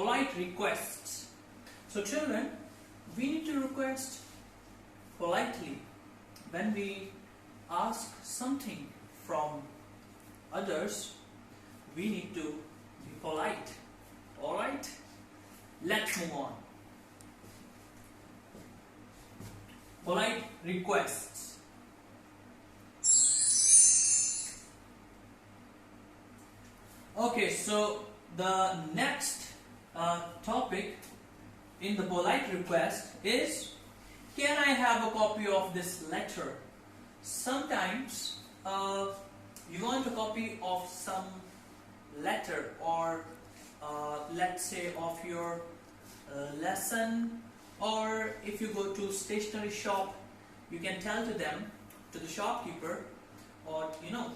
polite requests. So children, we need to request politely when we ask something from others. We need to be polite. Alright? Let's move on. Polite requests. Okay, so the next topic in the polite request is, can I have a copy of this letter? Sometimes you want a copy of some letter, or let's say of your lesson, or if you go to stationery shop, you can tell to them, to the shopkeeper, or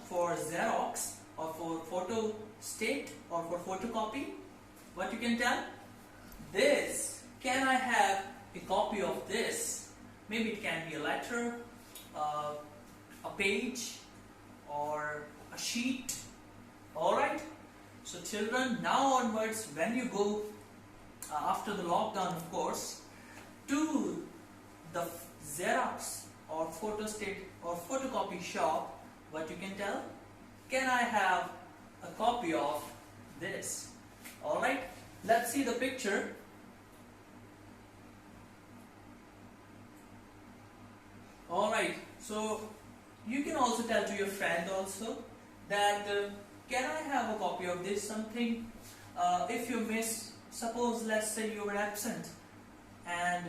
for Xerox or for photo state or for photocopy, what you can tell? This, can I have a copy of this? Maybe it can be a letter, a page, or a sheet. Alright? So children, now onwards, when you go after the lockdown, of course, to the Xerox or photostat or photocopy shop, what you can tell? Can I have a copy of this? Alright? Let's see the picture. Alright, so you can also tell to your friend also that can I have a copy of this something? If you miss, suppose let's say you were absent, and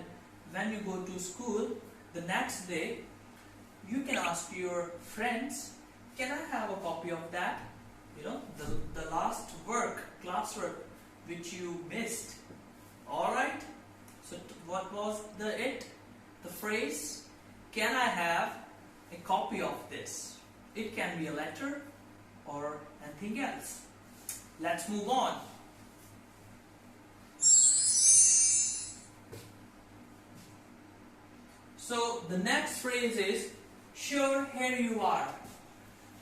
when you go to school the next day, you can ask your friends, can I have a copy of that? The last work, classwork which you missed. Alright? So what was the phrase? Can I have a copy of this? It can be a letter or anything else. Let's move on. So the next phrase is, sure, here you are.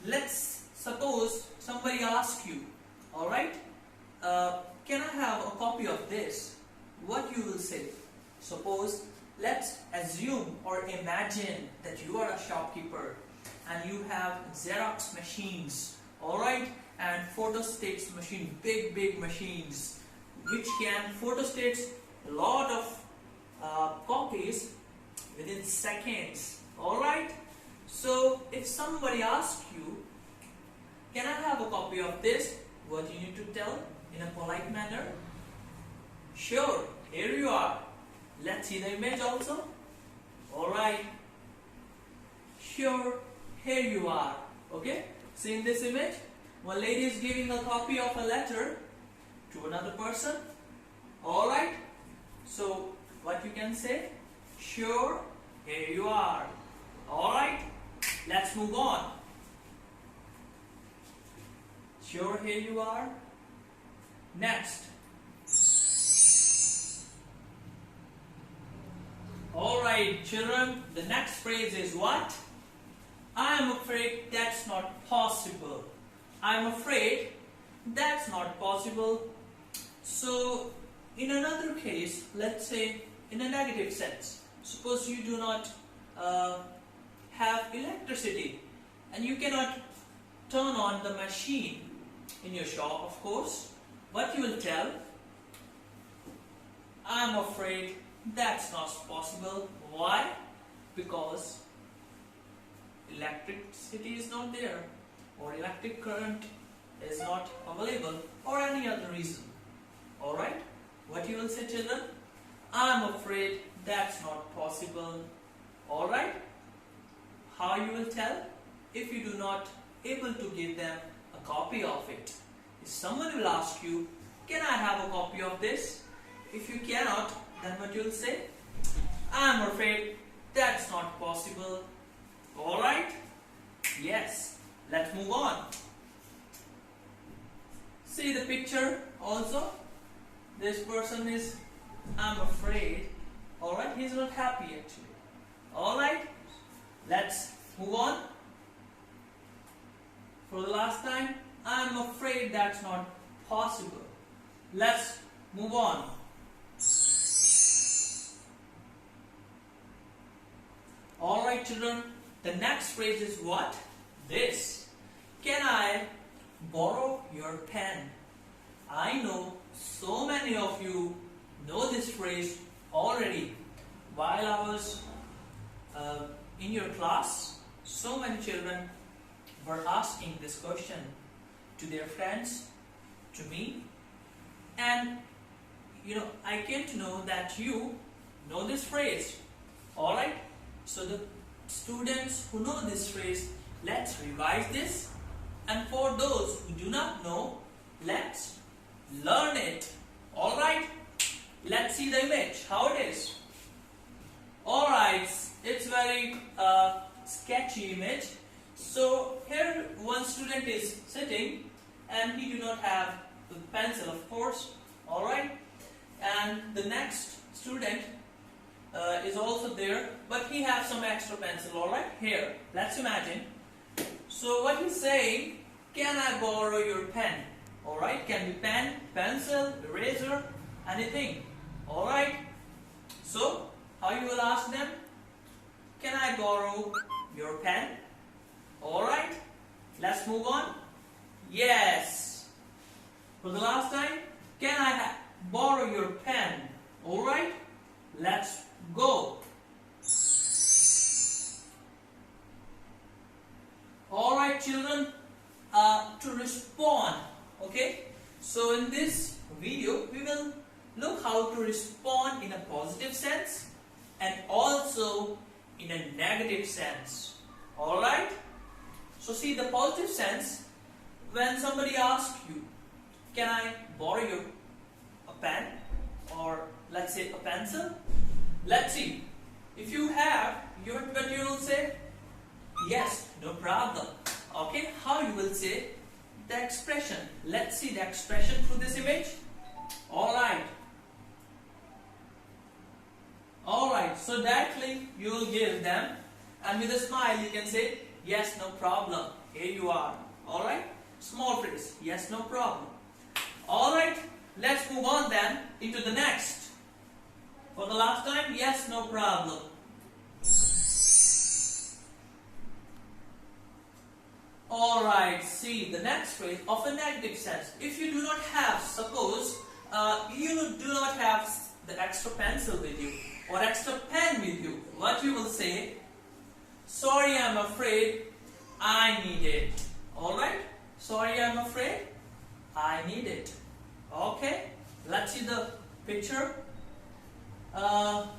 Let's suppose somebody asks you, alright, can I have a copy of this? What you will say? Suppose, let's assume or imagine that you are a shopkeeper and you have Xerox machines, alright, and photostats machine, big machines, which can photostate a lot of copies within seconds. Alright? So if somebody asks you, can I have a copy of this? What you need to tell in a polite manner? Sure, here you are. Let's see the image also. Alright. Sure, here you are. Okay? See in this image, one lady is giving a copy of a letter to another person. Alright? So what you can say? Sure, here you are. Alright? Let's move on. Sure, here you are. Next. Alright, children, the next phrase is what? I am afraid that's not possible. I am afraid that's not possible. So, in another case, let's say in a negative sense, suppose you do not have electricity and you cannot turn on the machine in your shop, of course. What you will tell? I am afraid that's not possible. Why? Because electricity is not there, or electric current is not available, or any other reason. Alright? What you will say, children? I am afraid that's not possible. Alright? How you will tell? If you do not able to give them a copy of it. If someone will ask you, can I have a copy of this? If you cannot, then what you will say? I am afraid that's not possible. Alright? Yes. Let's move on. See the picture also. This person is, I'm afraid. Alright? He's not happy actually. Alright? Let's move on. For the last time, I'm afraid that's not possible. Let's move on. Alright children, the next phrase is what? This. Can I borrow your pen? I know so many of you know this phrase already. While I was in your class, so many children were asking this question to their friends, to me, and I came to know that you know this phrase. Alright, so the students who know this phrase, let's revise this, and for those who do not know, let's learn it. Alright, let's see the image, how it is. Alright, it's very sketchy image. So here one student is sitting and he do not have the pencil, of course. Alright, and the next student is also there, but he has some extra pencil. Alright, here let's imagine. So what he's saying, can I borrow your pen? Alright, can be pen, pencil, eraser, anything. Alright, so how you will ask them? Can I borrow your pen? Alright, let's move on. Yes. For the last time, can I borrow your pen? Alright, let's go. Alright children, to respond, okay? So in this video, we will look how to respond in a positive sense and also in a negative sense. Alright? So see the positive sense, when somebody asks you, can I borrow a pen or let's say a pencil? Let's see. If you have, what you will say? Yes, no problem. Okay, how you will say the expression? Let's see the expression through this image. Alright. Alright, so directly you will give them, and with a smile you can say, yes, no problem. Here you are. Alright, small phrase, yes, no problem. Alright, let's move on then into the next. For the last time, yes, no problem. Alright, see the next phrase of a negative sense. If you do not have, suppose you do not have the extra pencil with you or extra pen with you, what you will say? Sorry, I'm afraid I need it. Alright, sorry, I'm afraid I need it. Okay, let's see the picture.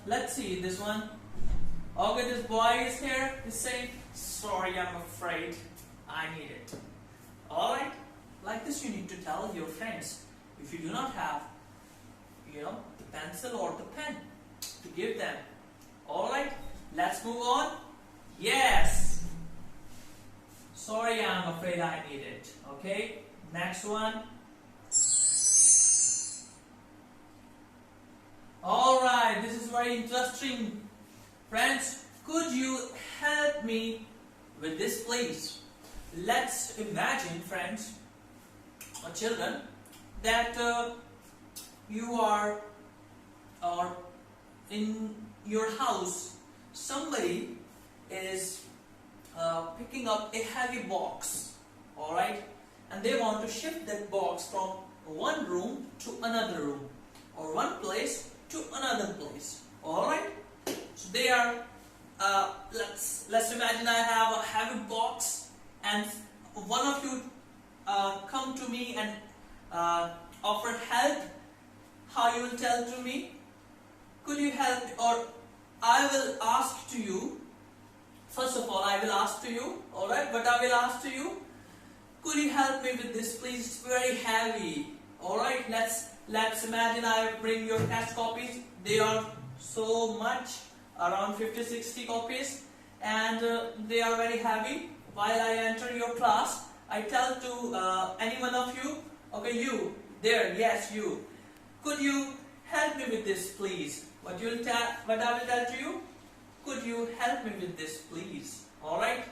Let's see this one. Okay, this boy is here. He's saying, sorry, I'm afraid I need it. Alright, like this you need to tell your friends. If you do not have, the pencil or the pen to give them. Alright, let's move on. Yes. Sorry, I'm afraid I need it. Okay, next one. Alright, this is very interesting. Friends, could you help me with this please? Let's imagine, friends or children, that you are or in your house somebody is picking up a heavy box, alright, and they want to shift that box from one room to another room or one place to another place. Alright, so they are let's imagine I have a heavy box and one of you come to me and offer help. How you will tell to me? Could you help? Or I will ask to you. First of all, I will ask to you. Alright, but I will ask to you. Could you help me with this please? It's very heavy. Alright, let's imagine I bring your test copies. They are so much, around 50-60 copies, and they are very heavy. While I enter your class, I tell to any one of you, okay, you there, yes, you. Could you help me with this please? What I will tell to you? Could you help me with this please? Alright.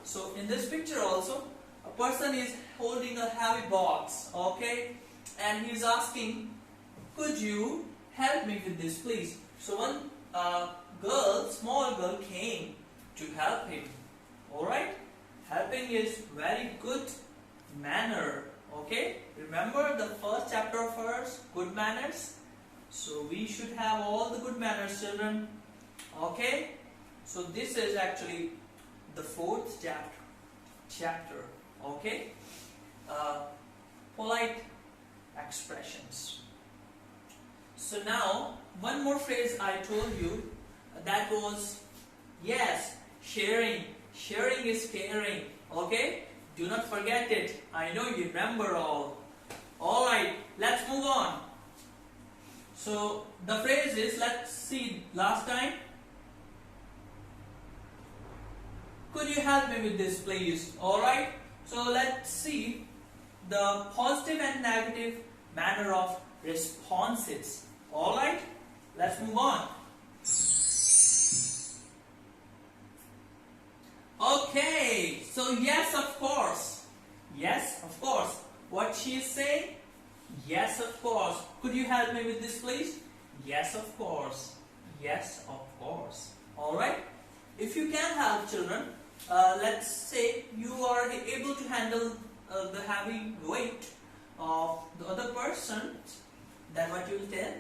So in this picture also, a person is holding a heavy box, okay, and he is asking could you help me with this, please? So one small girl came to help him. Alright? Helping is very good manner. Okay? Remember the first chapter of ours, good manners? So we should have all the good manners, children. Okay? So this is actually the fourth chapter. Okay? Polite expressions. So now, one more phrase I told you, that was, yes, sharing. Sharing is caring. Okay? Do not forget it. I know you remember all. Alright, let's move on. So, the phrase is, let's see last time. Could you help me with this, please? Alright? So, let's see the positive and negative manner of responses. Alright? Let's move on. Okay, so yes, of course. Yes, of course. What she is saying? Yes, of course. Could you help me with this, please? Yes, of course. Yes, of course. Alright? If you can help, children, let's say you are able to handle the heavy weight of the other person, then what you will tell?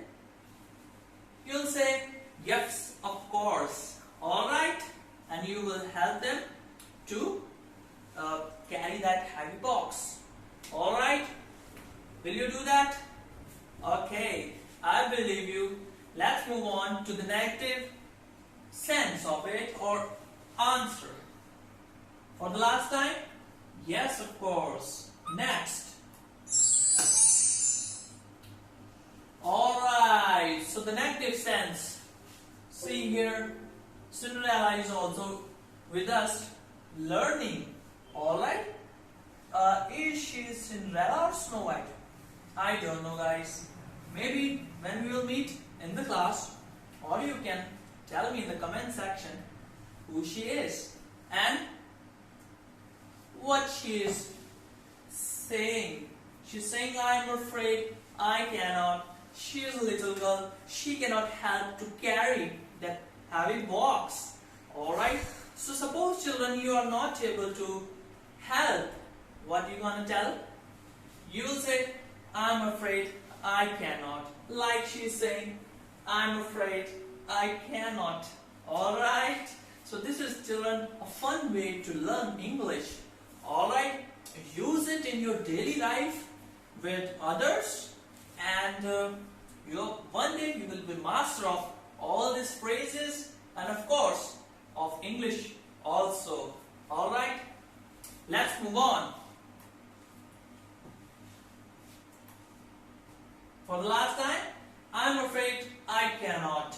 You will say, yes, of course. Alright? And you will help them to carry that heavy box. Alright? Will you do that? Okay, I believe you. Let's move on to the negative sense of it or answer. For the last time? Yes, of course. Next. Alright, so the negative sense. See here, Cinderella is also with us learning. Alright? Is she Cinderella or Snow White? I don't know, guys. Maybe when we will meet in the class, or you can tell me in the comment section who she is and what she is saying. She's saying, I am afraid I cannot. She is a little girl. She cannot help to carry that heavy box. Alright? So suppose, children, you are not able to help. What are you going to tell? You will say, I'm afraid I cannot. Like she is saying, I'm afraid I cannot. Alright? So this is, children, a fun way to learn English. Alright? Use it in your daily life with others, and one day you will be master of all these phrases and of course of English also. Alright? Let's move on. For the last time, I'm afraid I cannot.